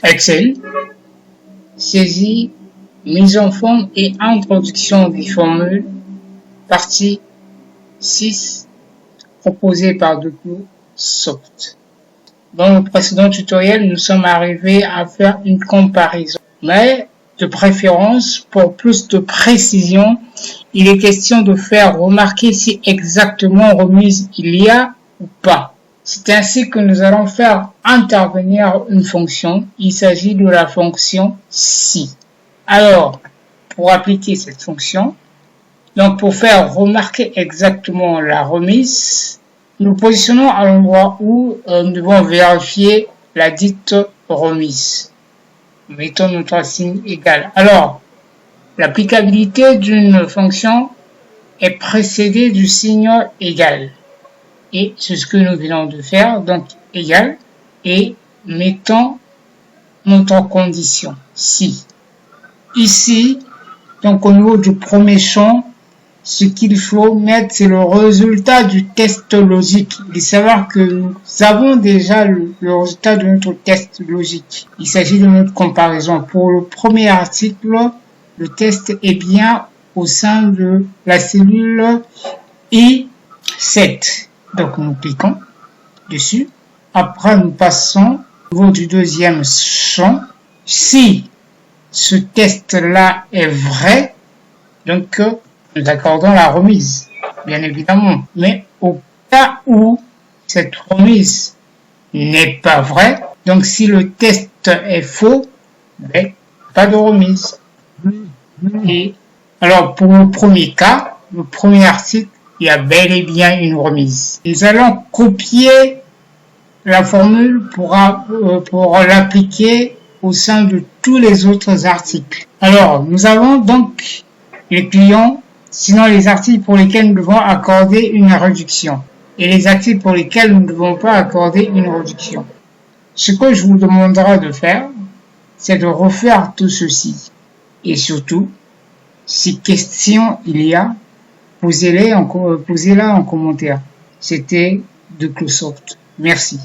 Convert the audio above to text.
Excel, saisie, mise en forme et introduction des formules, partie 6, proposée par Doclosoft. Dans le précédent tutoriel, nous sommes arrivés à faire une comparaison. Mais, de préférence, pour plus de précision, il est question de faire remarquer si exactement remise il y a ou pas. C'est ainsi que nous allons faire intervenir une fonction. Il s'agit de la fonction si. Alors, pour appliquer cette fonction, donc pour faire remarquer exactement la remise, nous positionnons à l'endroit où nous devons vérifier la dite remise. Mettons notre signe égal. Alors, l'applicabilité d'une fonction est précédée du signe égal. Et c'est ce que nous venons de faire, donc égal, et mettons notre condition, si. Ici, donc au niveau du premier champ, ce qu'il faut mettre, c'est le résultat du test logique. Il faut savoir que nous avons déjà le résultat de notre test logique. Il s'agit de notre comparaison. Pour le premier article, le test est bien au sein de la cellule I7. Donc nous cliquons dessus. Après, nous passons au niveau du deuxième champ. Si ce test-là est vrai, donc nous accordons la remise, bien évidemment. Mais au cas où cette remise n'est pas vraie, donc si le test est faux, ben, pas de remise. Et alors pour le premier cas, le premier article, il y a bel et bien une remise. Nous allons copier la formule pour l'appliquer au sein de tous les autres articles. Alors, nous avons donc les clients, sinon les articles pour lesquels nous devons accorder une réduction et les articles pour lesquels nous ne devons pas accorder une réduction. Ce que je vous demanderai de faire, c'est de refaire tout ceci. Et surtout, si question il y a, posez-la en commentaire. C'était Doclosoft. Merci.